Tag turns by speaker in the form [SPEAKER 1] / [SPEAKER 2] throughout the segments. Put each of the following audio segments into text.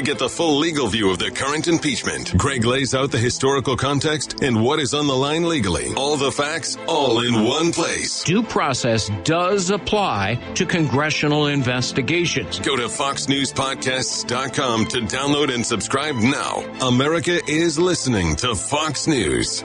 [SPEAKER 1] get the full legal view of the current impeachment. Greg lays out the historical context and what is on the line legally. All the facts, all in one place.
[SPEAKER 2] Due process does apply to congressional investigations.
[SPEAKER 1] Go to foxnewspodcasts.com to download and subscribe now. America is listening to Fox News.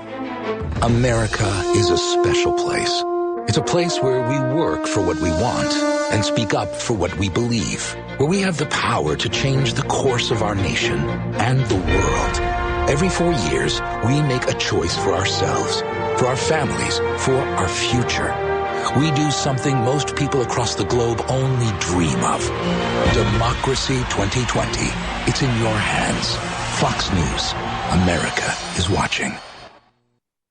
[SPEAKER 3] America is a special place. It's a place where we work for what we want and speak up for what we believe, where we have the power to change the course of our nation and the world. Every 4 years, we make a choice for ourselves, for our families, for our future. We do something most people across the globe only dream of. Democracy 2020. It's in your hands. Fox News. America is watching.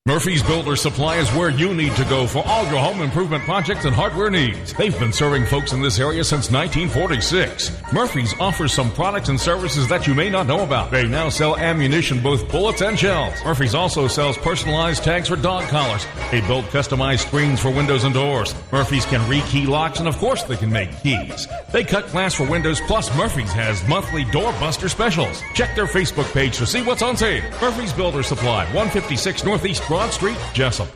[SPEAKER 4] Murphy's Builder Supply is where you need to go for all your home improvement projects and hardware needs. They've been serving folks in this area since 1946. Murphy's offers some products and services that you may not know about. They now sell ammunition, both bullets and shells. Murphy's also sells personalized tags for dog collars. They build customized screens for windows and doors. Murphy's can rekey locks, and of course they can make keys. They cut glass for windows, plus Murphy's has monthly door buster specials. Check their Facebook page to see what's on sale. Murphy's Builder Supply, 156 Northeast Broad Street, Jessup.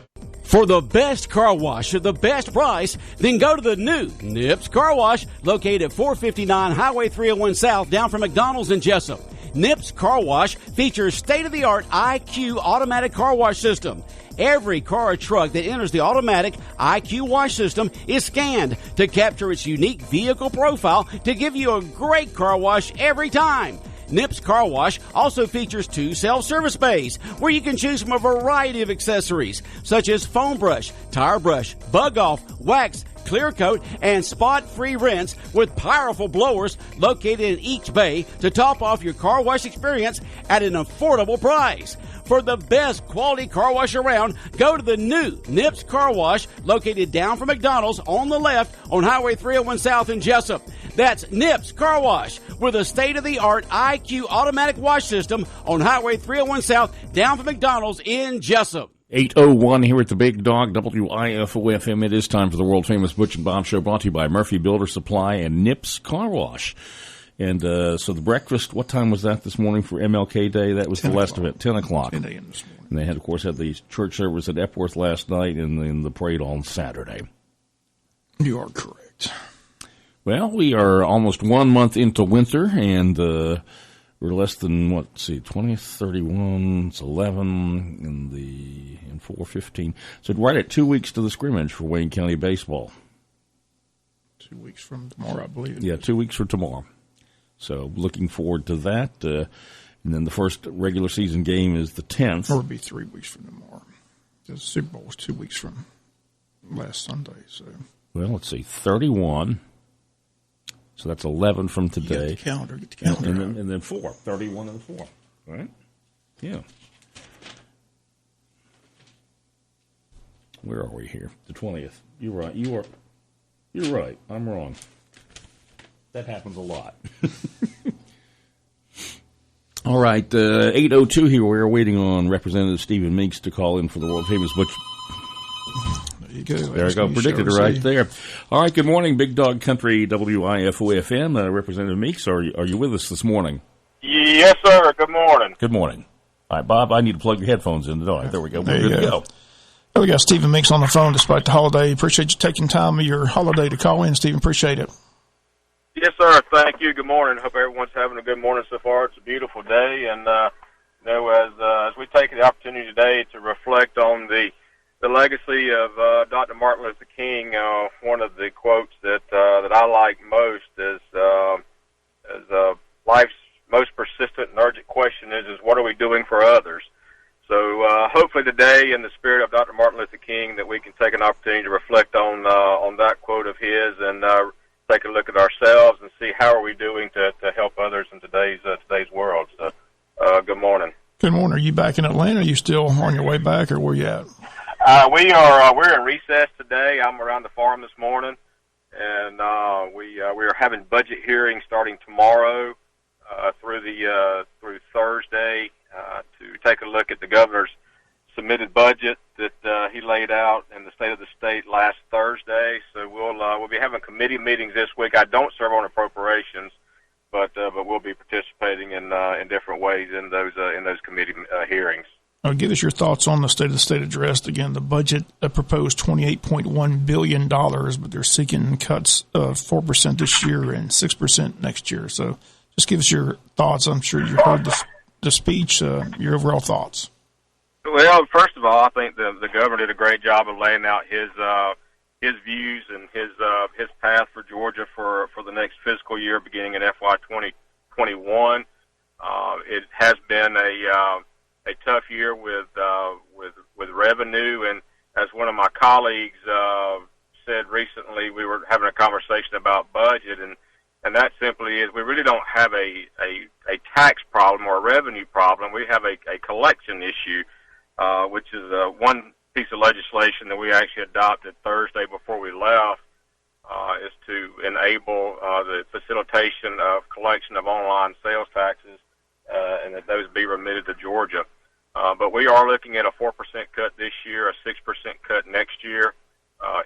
[SPEAKER 5] For the best car wash at the best price, then go to the new Nips Car Wash, located at 459 Highway 301 South, down from McDonald's in Jessup. Nips Car Wash features state-of-the-art IQ automatic car wash system. Every car or truck that enters the automatic IQ wash system is scanned to capture its unique vehicle profile to give you a great car wash every time. Nips Car Wash also features 2 self-service bays where you can choose from a variety of accessories such as foam brush, tire brush, bug off, wax, clear coat, and spot-free rinse with powerful blowers located in each bay to top off your car wash experience at an affordable price. For the best quality car wash around, go to the new Nips Car Wash, located down from McDonald's on the left on Highway 301 South in Jessup. That's Nips Car Wash with a state-of-the-art IQ automatic wash system on Highway 301 South down from McDonald's in Jessup.
[SPEAKER 6] 8:01 here at the Big Dog, WIFO-FM. It is time for the world-famous Butch and Bob Show, brought to you by Murphy Builder Supply and Nips Car Wash. And so the breakfast, what time was that this morning for MLK Day? That was the last of it, 10 o'clock.
[SPEAKER 7] 10 a.m. this morning.
[SPEAKER 6] And they had, of course, had the church service at Epworth last night and then the parade on Saturday.
[SPEAKER 7] You are correct.
[SPEAKER 6] Well, we are almost 1 month into winter, and we're less than, 20th, 31, it's 11, and 4:15. So right at 2 weeks to the scrimmage for Wayne County baseball.
[SPEAKER 7] 2 weeks from tomorrow, I believe.
[SPEAKER 6] Yeah, 2 weeks from tomorrow. So looking forward to that. And then the first regular season game is the 10th.
[SPEAKER 7] Or it would be 3 weeks from tomorrow. The Super Bowl was 2 weeks from last Sunday. So,
[SPEAKER 6] well, let's see, 31. So that's 11 from today.
[SPEAKER 7] Get the calendar.
[SPEAKER 6] And then 4. 31 and 4. Right? Yeah. Where are we here? The 20th. You're right. You're right. I'm wrong. That happens a lot. All right. 8:02 here. We're waiting on Representative Stephen Meeks to call in for the world-famous Butch.
[SPEAKER 7] There you go.
[SPEAKER 6] There you go. Predicted it right there. All right. Good morning, Big Dog Country, WIFO-FM. Representative Meeks, are you with us this morning?
[SPEAKER 8] Yes, sir. Good morning.
[SPEAKER 6] Good morning. All right, Bob, I need to plug your headphones in. All right, there we go. We're good to go.
[SPEAKER 7] Well, we got Stephen Meeks on the phone despite the holiday. Appreciate you taking time of your holiday to call in, Stephen. Appreciate it.
[SPEAKER 8] Yes, sir. Thank you. Good morning. Hope everyone's having a good morning so far. It's a beautiful day, and as we take the opportunity today to reflect on the legacy of Dr. Martin Luther King, one of the quotes that I like most is life's most persistent and urgent question is what are we doing for others? So hopefully today, in the spirit of Dr. Martin Luther King, that we can take an opportunity to reflect on that quote of his and take a look at ourselves and see how are we doing to help others in today's world. So, good morning.
[SPEAKER 7] Good morning. Are you back in Atlanta? Are you still on your way back, or where you at?
[SPEAKER 8] We're in recess today. I'm around the farm this morning, and we are having budget hearings starting tomorrow through Thursday to take a look at the governor's submitted budget that he laid out in the State of the State last Thursday. So we'll be having committee meetings this week. I don't serve on appropriations, but we'll be participating
[SPEAKER 7] Give us your thoughts on the State of the State address. Again, the budget proposed $28.1 billion, but they're seeking cuts of 4% this year and 6% next year. So just give us your thoughts. I'm sure you heard the speech, your overall thoughts.
[SPEAKER 8] Well, first of all, I think the governor did a great job of laying out his views and his path for Georgia for the next fiscal year beginning in FY 2021. It has been a tough year with revenue, and as one of my colleagues said recently, we were having a conversation about budget, and that simply is we really don't have a tax problem or a revenue problem. We have a collection issue, which is one piece of legislation that we actually adopted Thursday before we left, is to enable the facilitation of collection of online sales taxes, and that those be remitted to Georgia. But we are looking at a 4% cut this year, a 6% cut next year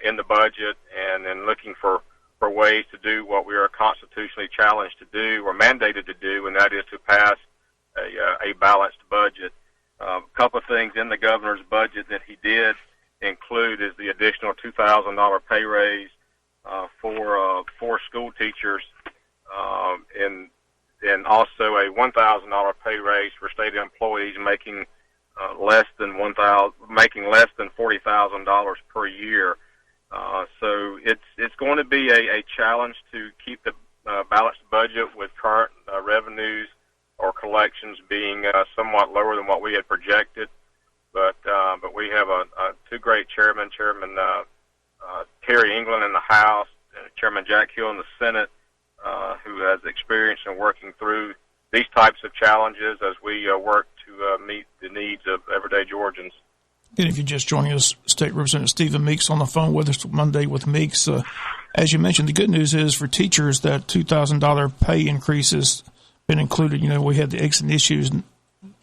[SPEAKER 8] in the budget, and then looking for ways to do what we are constitutionally challenged to do or mandated to do, and that is to pass a balanced budget. A couple of things in the governor's budget that he did include is the additional $2,000 pay raise for school teachers, and also a $1,000 pay raise for state employees making less than $40,000 per year. So it's going to be a challenge to keep the balanced budget with current revenues or collections being somewhat lower than what we had projected. But we have two great chairmen, Chairman Terry England in the House, and Chairman Jack Hill in the Senate, who has experience in working through these types of challenges as we work to meet the needs of everyday Georgians.
[SPEAKER 7] And if you're just joining us, State Representative Stephen Meeks on the phone with us Monday with Meeks. As you mentioned, the good news is for teachers that $2,000 pay increase has been included. You know, we had the exit issues.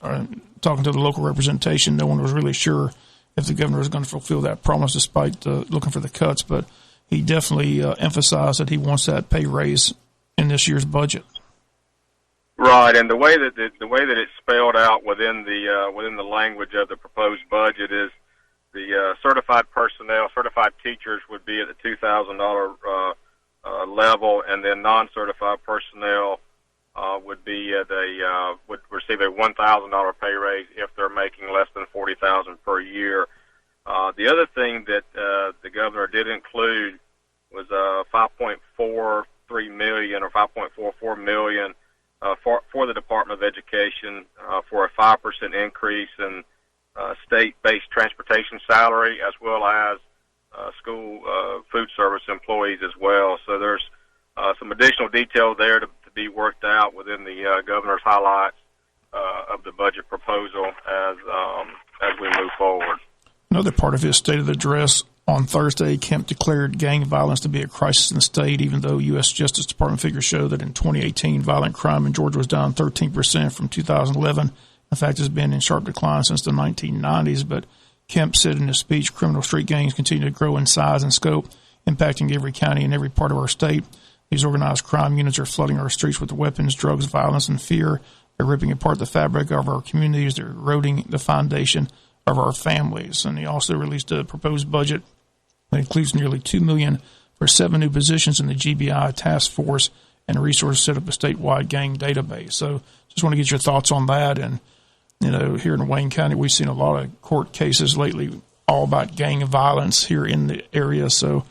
[SPEAKER 7] Talking to the local representation, no one was really sure if the governor was going to fulfill that promise despite looking for the cuts. But he definitely emphasized that he wants that pay raise in this year's budget.
[SPEAKER 8] Right, and the way that it's spelled out within the language of the proposed budget is the certified teachers would be at the $2,000 level, and then non-certified personnel would receive a $1,000 pay raise if they're making less than $40,000 per year. The other thing that the governor did include was $5.43 million or $5.44 million for the Department of Education for a 5% increase in state-based transportation salary, as well as school food service employees as well. So there's some additional detail there to be worked out within the governor's highlights of the budget proposal as we move forward.
[SPEAKER 7] Another part of his State of the Address on Thursday, Kemp declared gang violence to be a crisis in the state, even though U.S. Justice Department figures show that in 2018, violent crime in Georgia was down 13% from 2011. In fact, it's been in sharp decline since the 1990s. But Kemp said in his speech, criminal street gangs continue to grow in size and scope, impacting every county and every part of our state. These organized crime units are flooding our streets with weapons, drugs, violence, and fear. They're ripping apart the fabric of our communities. They're eroding the foundation of our families. And he also released a proposed budget that includes nearly $2 million for 7 new positions in the GBI task force and resources to set up a statewide gang database. So just want to get your thoughts on that. And, you know, here in Wayne County, we've seen a lot of court cases lately all about gang violence here in the area. So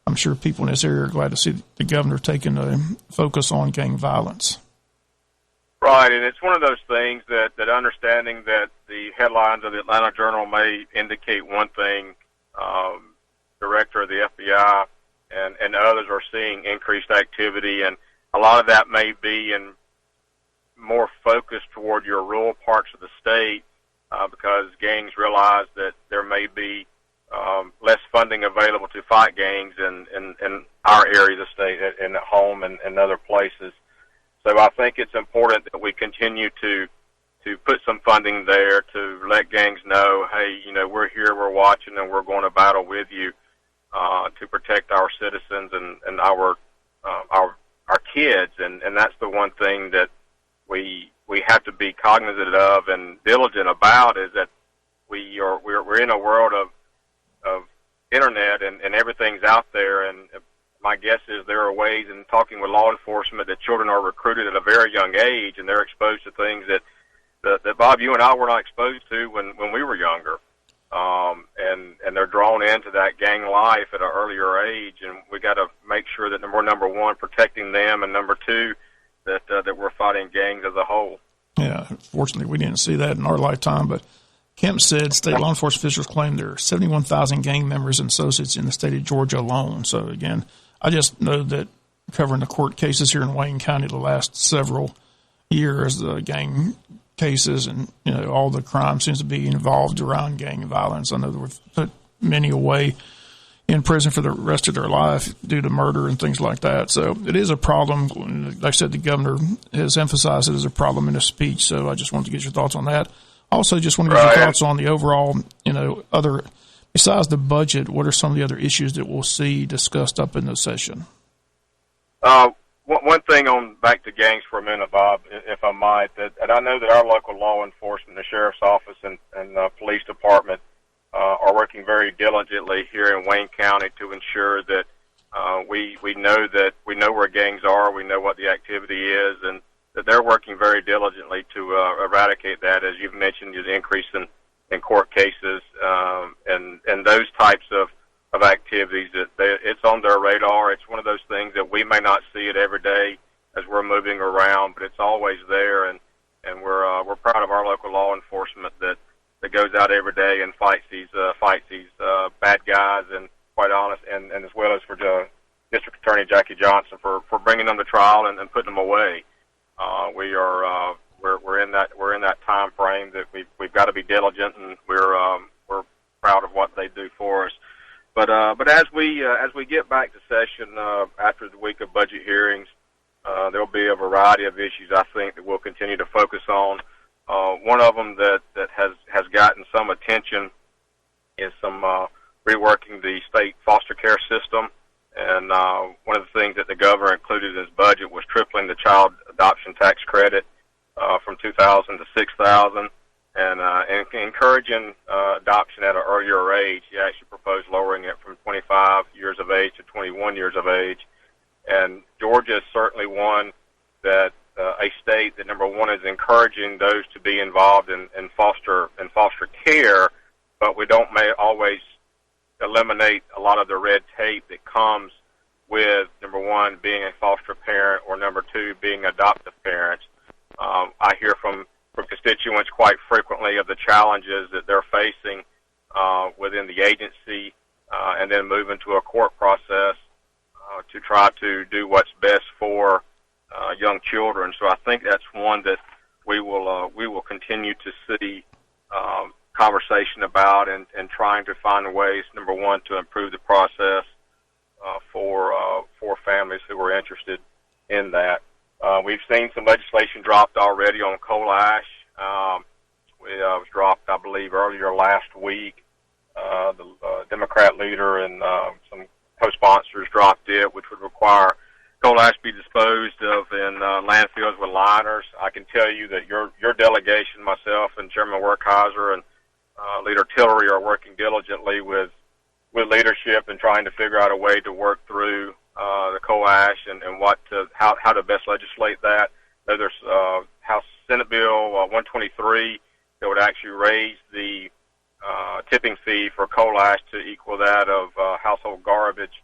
[SPEAKER 7] I'm sure people in this area are glad to see the governor taking a focus on gang violence.
[SPEAKER 8] Right, and it's one of those things that understanding that the headlines of the Atlanta Journal may indicate one thing, director of the FBI and others are seeing increased activity, and a lot of that may be in more focused toward your rural parts of the state because gangs realize that there may be less funding available to fight gangs in our area of the state and at home and other places. So I think it's important that we continue to put some funding there to let gangs know, hey, you know, we're here, we're watching, and we're going to battle with you to protect our citizens and our kids. And that's the one thing that we have to be cognizant of and diligent about is that we're in a world of internet and everything's out there, and my guess is there are ways in talking with law enforcement that children are recruited at a very young age, and they're exposed to things that Bob, you and I were not exposed to when we were younger. And they're drawn into that gang life at an earlier age, and we got to make sure that we're, number one, protecting them, and number two, that we're fighting gangs as a whole.
[SPEAKER 7] Yeah, fortunately, we didn't see that in our lifetime, but Kemp said state law enforcement officials claim there are 71,000 gang members and associates in the state of Georgia alone. So, again, I just know that covering the court cases here in Wayne County the last several years, the gang cases and, all the crime seems to be involved around gang violence. I know that we've put many away in prison for the rest of their life due to murder and things like that. So it is a problem. Like I said, the governor has emphasized it as a problem in his speech. So I just wanted to get your thoughts on that. Also, just want to get your thoughts on the overall, other, besides the budget, what are some of the other issues that we'll see discussed up in the session?
[SPEAKER 8] One thing back to gangs for a minute, Bob, if I might, and I know that our local law enforcement, the sheriff's office and police department are working very diligently here in Wayne County to ensure that we know where gangs are, we know what the activity is, and that they're working very diligently to eradicate that, as you've mentioned, the increase in court cases and those types of activities. It's on their radar. It's one of those things that we may not see it every day as we're moving around, but it's always there, and we're proud of our local law enforcement that goes out every day and fights these bad guys, and quite honest, and as well as for District Attorney Jackie Johnson for bringing them to trial and putting them away. We're in that time frame that we've got to be diligent, and we're proud of what they do for us. But as we get back to session after the week of budget hearings, there'll be a variety of issues I think that we'll continue to focus on. One of them that has gotten some attention is some reworking the state foster care system. And one of the things that the governor included in his budget was tripling the child adoption tax credit from $2,000 to $6,000, and encouraging adoption at an earlier age. He actually proposed lowering it from 25 years of age to 21 years of age. And Georgia is certainly one that a state that, number one, is encouraging those to be involved in foster care, but we don't always eliminate a lot of the red tape that comes with, number one, being a foster parent, or number two, being adoptive parents. I hear from constituents quite frequently of the challenges that they're facing within the agency, and then move into a court process to try to do what's best for young children. So I think that's one that we will continue to see conversation about, and trying to find ways, number one, to improve the process for families who are interested in that. We've seen some legislation dropped already on coal ash. It was dropped, I believe, earlier last week. The Democrat leader and some co-sponsors dropped it, which would require coal ash be disposed of in landfills with liners. I can tell you that your delegation, myself and Chairman Werkheiser and Leader Tillery, are working diligently with leadership and trying to figure out a way to work through the coal ash and how to best legislate that. There's House Senate Bill 123 that would actually raise the tipping fee for coal ash to equal that of household garbage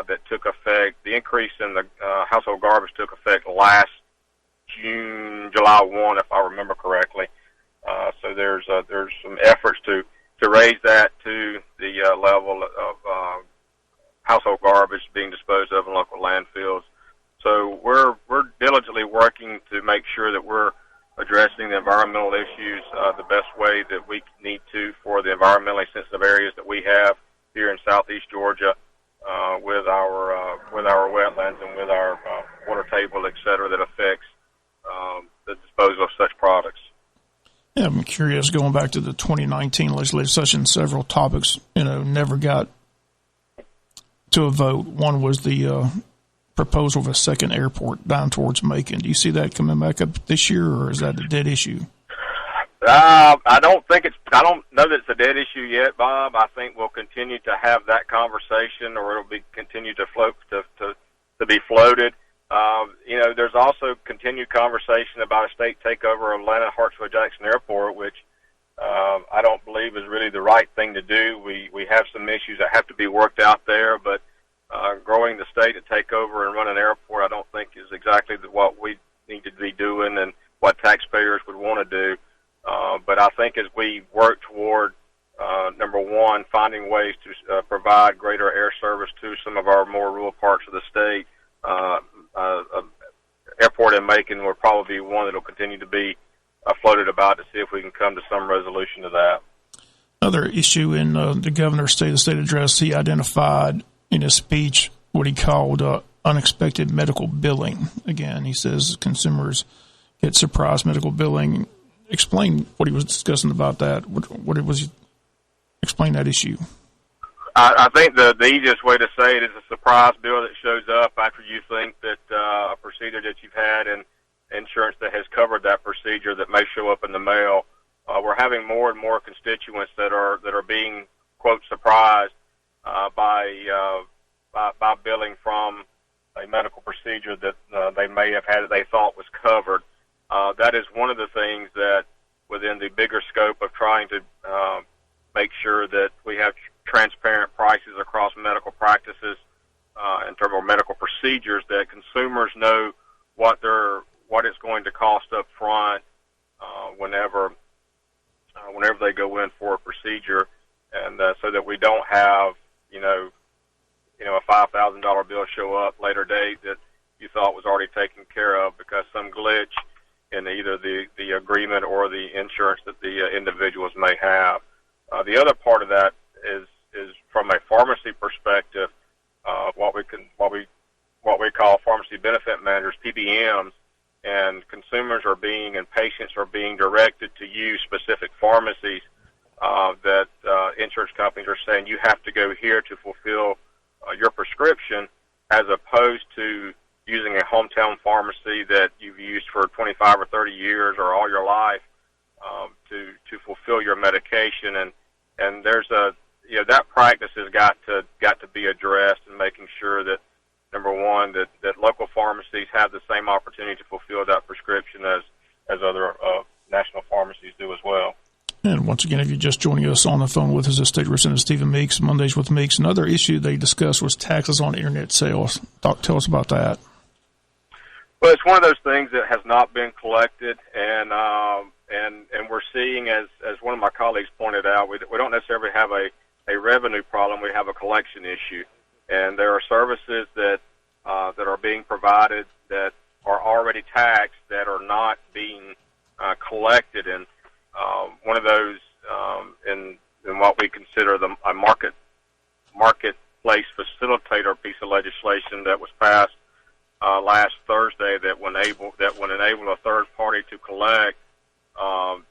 [SPEAKER 8] that took effect. The increase in the household garbage took effect last July 1, if I remember correctly. So there's some efforts to raise that to the level of household garbage being disposed of in local landfills. So we're diligently working to make sure that we're addressing the environmental issues the best way that we need to for the environmentally sensitive areas that we have here in southeast Georgia, with our wetlands and with our water table, et cetera, that affects the disposal of such products.
[SPEAKER 7] Yeah, I'm curious, going back to the 2019 legislative session, several topics, never got to a vote. One was the proposal of a second airport down towards Macon. Do you see that coming back up this year, or is that a dead issue?
[SPEAKER 8] I don't know that it's a dead issue yet, Bob. I think we'll continue to have that conversation, or it'll be continue to float to be floated. There's also continued conversation about a state takeover of Atlanta Hartsfield-Jackson Airport, which I don't believe is really the right thing to do. We have some issues that have to be worked out there, but growing the state to take over and run an airport, I don't think is exactly what we need to be doing and what taxpayers would want to do. But I think as we work toward, number one, finding ways to provide greater air service to some of our more rural parts of the state, airport in Macon will probably be one that will continue to be floated about to see if we can come to some resolution to that.
[SPEAKER 7] Another issue in the governor's State of the State address, he identified in his speech what he called unexpected medical billing. Again, he says consumers get surprise medical billing. Explain what he was discussing about that. What it was. Explain that issue.
[SPEAKER 8] I think the easiest way to say it is a surprise bill that shows up after you think that a procedure that you've had and insurance that has covered that procedure that may show up in the mail. We're having more and more constituents that are being, quote, surprised by billing from a medical procedure that they may have had that they thought was covered. That is one of the things that, within the bigger scope of trying to make sure that we have transparent prices across medical practices in terms of medical procedures, that consumers know what it's going to cost up front whenever they go in for a procedure, and so that we don't have a $5,000 bill show up later date that you thought was already taken care of because some glitch in either the agreement or the insurance that the individuals may have. The other part of that is from a pharmacy perspective, what we call pharmacy benefit managers, PBMs, and consumers and patients are being directed to use specific pharmacies that insurance companies are saying you have to go here to fulfill your prescription, as opposed to using a hometown pharmacy that you've used for 25 or 30 years or all your life to fulfill your medication. And there's that practice has got to be addressed, and making sure that, number one, that local pharmacies have the same opportunity to fulfill that prescription as other national pharmacies do as well.
[SPEAKER 7] And once again, if you're just joining us, on the phone with us is State Representative Stephen Meeks, Mondays with Meeks. Another issue they discussed was taxes on internet sales. Tell us about that.
[SPEAKER 8] Well, it's one of those things that has not been collected, and we're seeing, as one of my colleagues pointed out, we don't necessarily have a revenue problem. We have a collection issue, and there are services that are being provided that are already taxed that are not being collected. And one of those in what we consider a marketplace facilitator piece of legislation that was passed last Thursday that would enable a third party to collect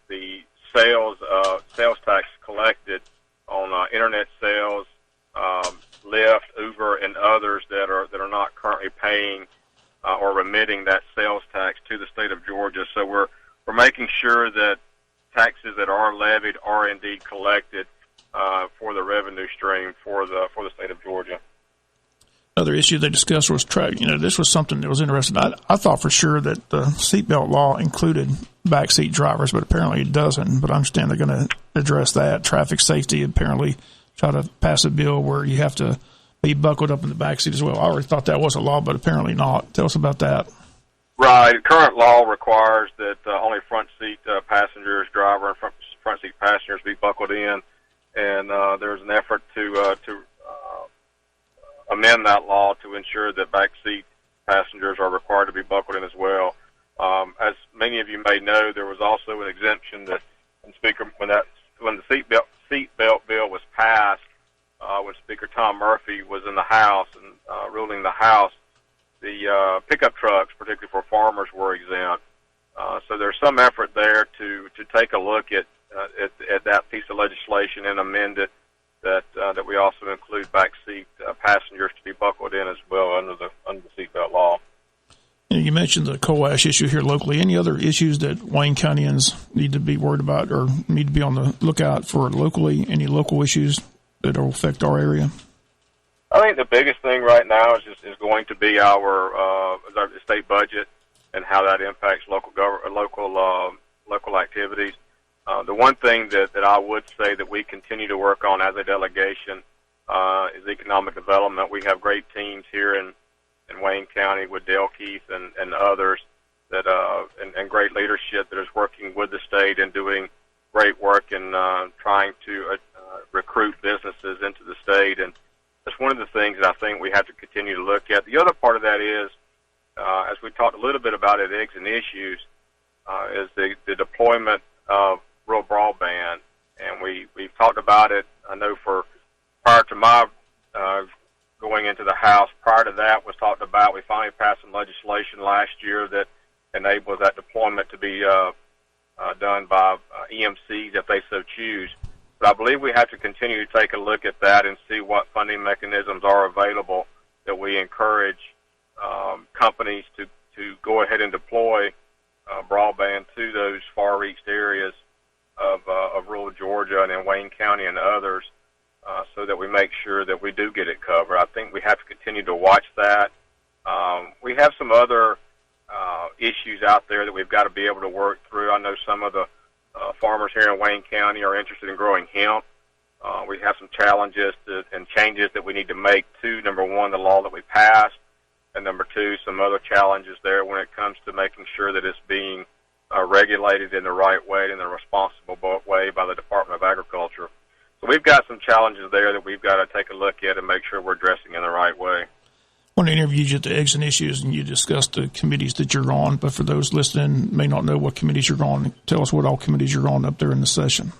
[SPEAKER 8] the sales tax collected on internet sales, Lyft, Uber, and others that are not currently paying or remitting that sales tax to the state of Georgia. So we're making sure that taxes that are levied are indeed collected for the revenue stream for the state of Georgia.
[SPEAKER 7] Another issue they discussed was this was something that was interesting. I thought for sure that the seatbelt law included backseat drivers, but apparently it doesn't. But I understand they're going to address that. Traffic safety, apparently try to pass a bill where you have to be buckled up in the backseat as well. I already thought that was a law, but apparently not. Tell us about that.
[SPEAKER 8] Right. Current law requires that only front seat passengers, driver, and front seat passengers be buckled in, and there's an effort to amend that law to ensure that backseat passengers are required to be buckled in as well. As many of you may know, there was also an exemption that, when the seatbelt bill was passed, when Speaker Tom Murphy was in the House and ruling the House, the pickup trucks, particularly for farmers, were exempt. So there's some effort there to take a look at that piece of legislation and amend it, that we also include backseat passengers to be buckled in as well under the seatbelt law.
[SPEAKER 7] You mentioned the coal ash issue here locally. Any other issues that Wayne Countyans need to be worried about or need to be on the lookout for locally? Any local issues that will affect our area?
[SPEAKER 8] I think the biggest thing right now is going to be our state budget and how that impacts local activities. The one thing that I would say that we continue to work on as a delegation is economic development. We have great teams here in Wayne County with Dale Keith and others that and great leadership that is working with the state and doing great work in trying to recruit businesses into the state. And that's one of the things that I think we have to continue to look at. The other part of that is, as we talked a little bit about at Eggs and Issues, is the deployment of rural broadband. And we've talked about it, I know, for prior to my going into the House. Prior to that was talked about. We finally passed some legislation last year that enables that deployment to be done by EMCs if they so choose. But I believe we have to continue to take a look at that and see what funding mechanisms are available that we encourage companies to go ahead and deploy broadband to those far-reached areas of rural Georgia and in Wayne County and others, so that we make sure that we do get it covered. I think we have to continue to watch that. We have some other issues out there that we've got to be able to work through. I know some of the farmers here in Wayne County are interested in growing hemp. We have some challenges and changes that we need to make to, number one, the law that we passed, and number two, some other challenges there when it comes to making sure that it's being regulated in the right way, in a responsible way by the Department of Agriculture. So we've got some challenges there that we've got to take a look at and make sure we're addressing in the right way.
[SPEAKER 7] I want to interview you at the Eggs and Issues, and you discussed the committees that you're on, but for those listening may not know what committees you're on, tell us what all committees you're on up there in the session.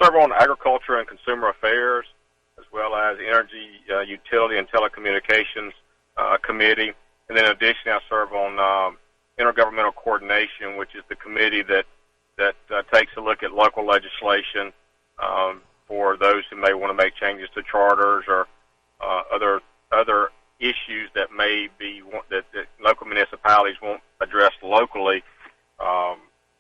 [SPEAKER 8] Serve on Agriculture and Consumer Affairs, as well as Energy, Utility, and Telecommunications Committee. And then additionally, I serve on Intergovernmental Coordination, which is the committee that takes a look at local legislation for those who may want to make changes to charters or other issues that may be that local municipalities won't address locally.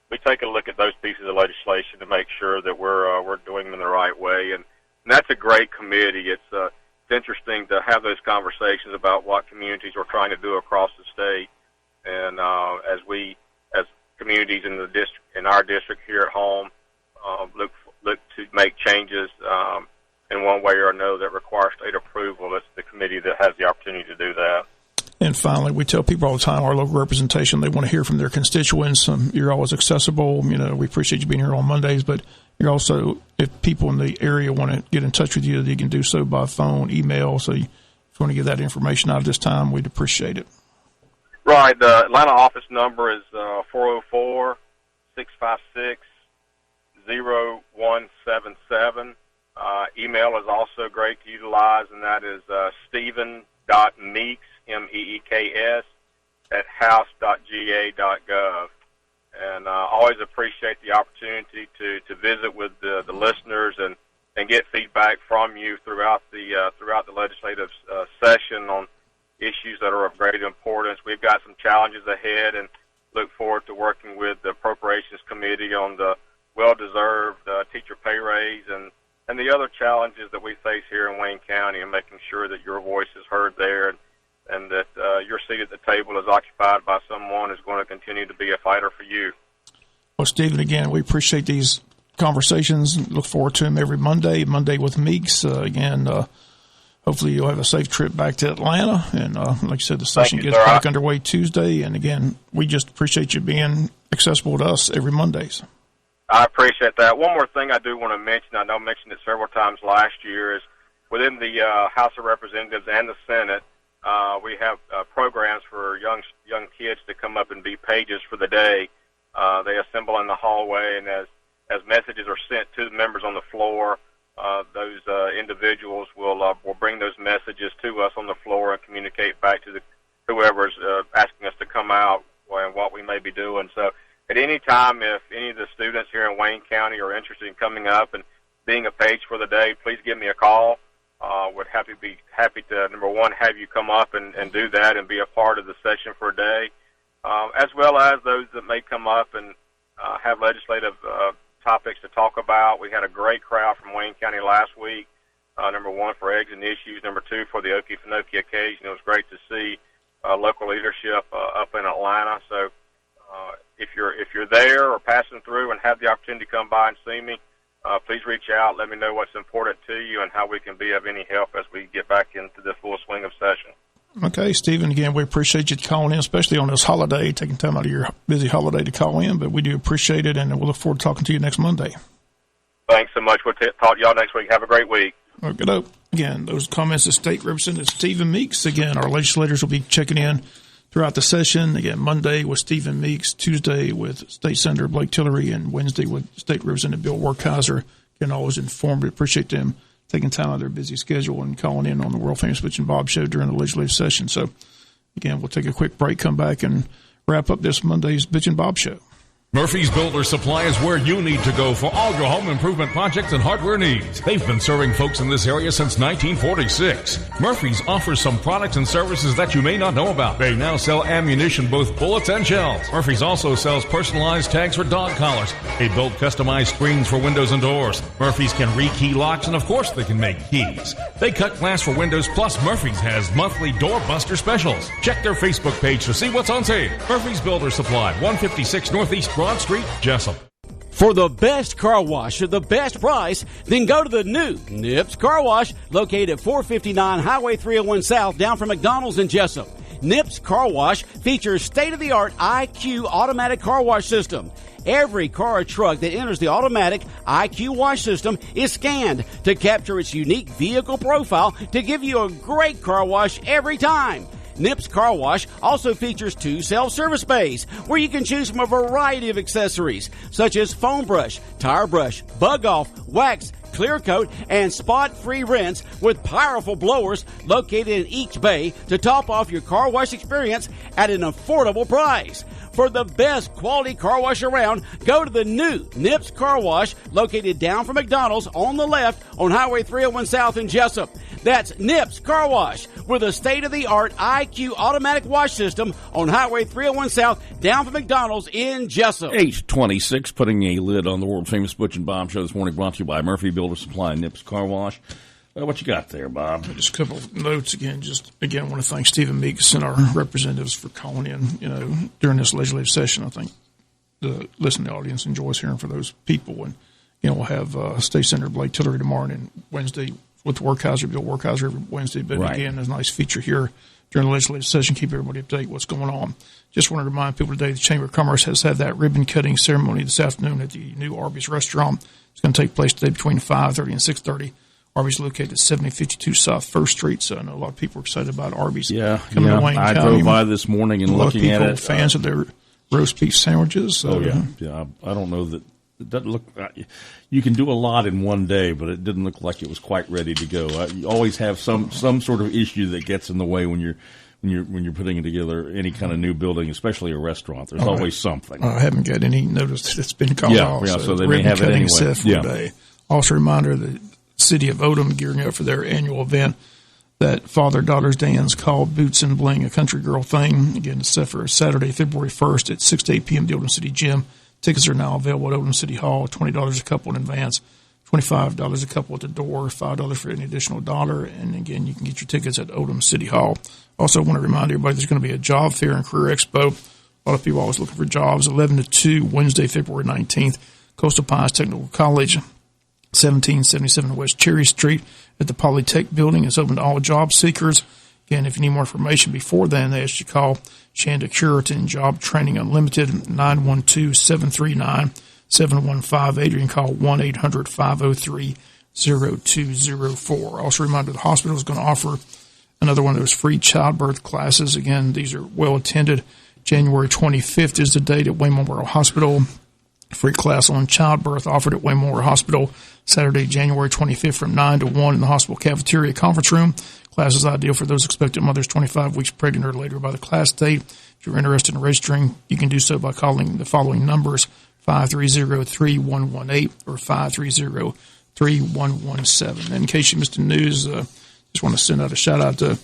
[SPEAKER 8] We take a look at those pieces of legislation to make sure that we're doing them in the right way, and that's a great committee. It's interesting to have those conversations about what communities we're trying to do across the state, and as communities in the district, in our district here at home, look to make changes in one way or another that require state approval. It's the committee that has the opportunity to do that.
[SPEAKER 7] And finally, we tell people all the time, our local representation, they want to hear from their constituents. You're always accessible. We appreciate you being here on Mondays, but you're also, if people in the area want to get in touch with you, they can do so by phone, email. So if you want to give that information out at this time, we'd appreciate it.
[SPEAKER 8] Right. The Atlanta office number is 404-656-0177. Email is also great to utilize, and that is Stephen.Meeks, MEEKS, @house.ga.gov. And always appreciate the opportunity to visit with the listeners and get feedback from you throughout the legislative session on issues that are of great importance. We've got some challenges ahead, and look forward to working with the Appropriations Committee on the well-deserved teacher pay raise and the other challenges that we face here in Wayne County, and making sure that your voice is heard there, and that your seat at the table is occupied by someone who's going to continue to be a fighter for you.
[SPEAKER 7] Well, Stephen, again, we appreciate these conversations. Look forward to them every Monday with Meeks. Hopefully you'll have a safe trip back to Atlanta. And like you said, the session gets back underway Tuesday. And, again, we just appreciate you being accessible to us every Mondays.
[SPEAKER 8] I appreciate that. One more thing I do want to mention, I know I mentioned it several times last year, is within the House of Representatives and the Senate, we have programs for young kids to come up and be pages for the day. They assemble in the hallway, and as messages are sent to the members on the floor, those individuals will bring those messages to us on the floor and communicate back to whoever's asking us to come out and what we may be doing. So at any time, if any of the students here in Wayne County are interested in coming up and being a page for the day, please give me a call. would be happy to, number one, have you come up and do that and be a part of the session for a day, as well as those that may come up and have legislative topics to talk about. We had a great crowd from Wayne County last week, number one, for eggs and issues, number two, for the Okefenokee occasion. It was great to see local leadership up in Atlanta. So if you're there or passing through and have the opportunity to come by and see me, please reach out. Let me know what's important to you and how we can be of any help as we get back into the full swing of session.
[SPEAKER 7] Okay, Stephen, again, we appreciate you calling in, especially on this holiday, taking time out of your busy holiday to call in, but we do appreciate it, and we'll look forward to talking to you next Monday.
[SPEAKER 8] Thanks so much. We'll talk to y'all next week. Have a great week.
[SPEAKER 7] Good. Again, those comments of State Representative Stephen Meeks. Again, our legislators will be checking in throughout the session. Again, Monday with Stephen Meeks, Tuesday with State Senator Blake Tillery, and Wednesday with State Representative Bill Werkheiser. Again, always informed. We appreciate them taking time out of their busy schedule and calling in on the world-famous Butch and Bob Show during the legislative session. So, again, we'll take a quick break, come back, and wrap up this Monday's Butch and Bob Show.
[SPEAKER 4] Murphy's Builder Supply is where you need to go for all your home improvement projects and hardware needs. They've been serving folks in this area since 1946. Murphy's offers some products and services that you may not know about. They now sell ammunition, both bullets and shells. Murphy's also sells personalized tags for dog collars. They build customized screens for windows and doors. Murphy's can rekey locks, and of course they can make keys. They cut glass for windows, plus Murphy's has monthly door buster specials. Check their Facebook page to see what's on sale. Murphy's Builder Supply, 156 Northeast Broad Street, Jessup.
[SPEAKER 5] For the best car wash at the best price, then go to the new Nips Car Wash, located at 459 Highway 301 South, down from McDonald's in Jessup. Nips Car Wash features state-of-the-art IQ automatic car wash system. Every car or truck that enters the automatic IQ wash system is scanned to capture its unique vehicle profile to give you a great car wash every time. Nips Car Wash also features 2 self-service bays where you can choose from a variety of accessories such as foam brush, tire brush, bug off, wax, clear coat, and spot-free rinse with powerful blowers located in each bay to top off your car wash experience at an affordable price. For the best quality car wash around, go to the new Nips Car Wash, located down from McDonald's on the left on Highway 301 South in Jessup. That's Nips Car Wash with a state-of-the-art IQ automatic wash system on Highway 301 South down from McDonald's in Jessup.
[SPEAKER 6] 826, putting a lid on the world-famous Butch and Bob Show this morning, brought to you by Murphy Builder Supply and Nips Car Wash. What you got there, Bob?
[SPEAKER 7] Just a couple of notes again. I want to thank Stephen Meeks and our representatives for calling in. During this legislative session, I think the listening audience enjoys hearing from those people. And we'll have State Senator Blake Tillery tomorrow and Wednesday with Werkheiser, Bill Werkheiser every Wednesday. But again, there's a nice feature here during the legislative session. Keep everybody up to date what's going on. Just want to remind people today the Chamber of Commerce has had that ribbon cutting ceremony this afternoon at the new Arby's restaurant. It's going to take place today between 5:30 and 6:30. Arby's located at 7052 South 1st Street, so I know a lot of people are excited about Arby's. Coming to Wayne County.
[SPEAKER 6] I drove by this morning and looking at it.
[SPEAKER 7] A lot of people fans of their roast beef sandwiches. So.
[SPEAKER 6] I don't know that it doesn't look. You can do a lot in one day, but it didn't look like it was quite ready to go. You always have some sort of issue that gets in the way when you're putting together any kind of new building, especially a restaurant. There's always something.
[SPEAKER 7] I haven't got any notice that it's been called off.
[SPEAKER 6] So they may have it anyway.
[SPEAKER 7] Day. Also, a reminder that City of Odom gearing up for their annual event that father-daughter's dance called Boots and Bling, a country girl thing. Again, it's set for Saturday, February 1st at 6 to 8 p.m. at the Odom City Gym. Tickets are now available at Odom City Hall, $20 a couple in advance, $25 a couple at the door, $5 for any additional dollar. And, again, you can get your tickets at Odom City Hall. Also, I want to remind everybody there's going to be a job fair and career expo. A lot of people are always looking for jobs. 11 to 2, Wednesday, February 19th, Coastal Pines Technical College. 1777 West Cherry Street at the Polytech Building is open to all job seekers. Again, if you need more information before then, they ask you to call Shanda Curitan Job Training Unlimited, 912-739-7158, or you can call 1-800-503-0204. Also, a reminder the hospital is going to offer another one of those free childbirth classes. Again, these are well attended. January 25th is the date at Wayne Memorial Hospital. Free class on childbirth offered at Wayne Memorial Hospital Saturday, January 25th from 9 to 1 in the hospital cafeteria conference room. Class is ideal for those expectant mothers 25 weeks pregnant or later by the class date. If you're interested in registering, you can do so by calling the following numbers, 530-3118 or 3117. And in case you missed the news, just want to send out a shout-out to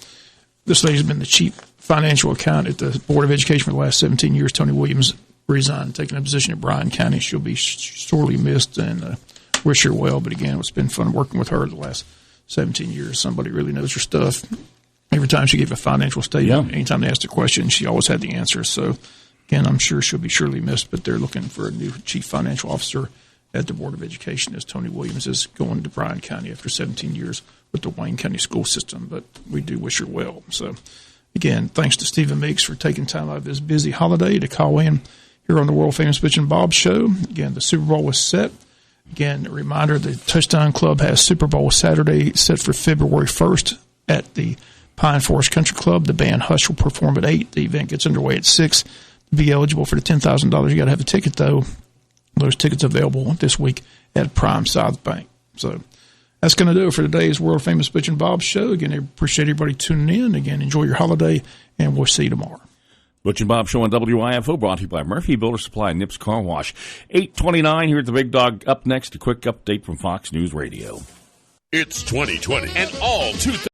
[SPEAKER 7] this lady's been the chief financial accountant at the Board of Education for the last 17 years. Tony Williams resigned, taking a position at Bryan County. She'll be sorely missed, and wish her well. But again, it's been fun working with her the last 17 years. Somebody really knows her stuff. Every time she gave a financial statement, anytime they asked a question, she always had the answer. So, again, I'm sure she'll be surely missed, but they're looking for a new chief financial officer at the Board of Education as Tony Williams is going to Bryan County after 17 years with the Wayne County school system. But we do wish her well. So, again, thanks to Stephen Meeks for taking time out of his busy holiday to call in here on the world-famous Butch and Bob Show. Again, the Super Bowl was set. Again, a reminder, the Touchdown Club has Super Bowl Saturday set for February 1st at the Pine Forest Country Club. The band Hush will perform at 8. The event gets underway at 6. To be eligible for the $10,000, you got to have a ticket, though. Those tickets available this week at Prime South Bank. So that's going to do it for today's world-famous Butch and Bob Show. Again, I appreciate everybody tuning in. Again, enjoy your holiday, and we'll see you tomorrow.
[SPEAKER 6] Butch and Bob Show on WIFO, brought to you by Murphy Builder Supply and Nips Car Wash. 8:29 here at the Big Dog. Up next, a quick update from Fox News Radio.
[SPEAKER 1] It's 2020 and all 2000.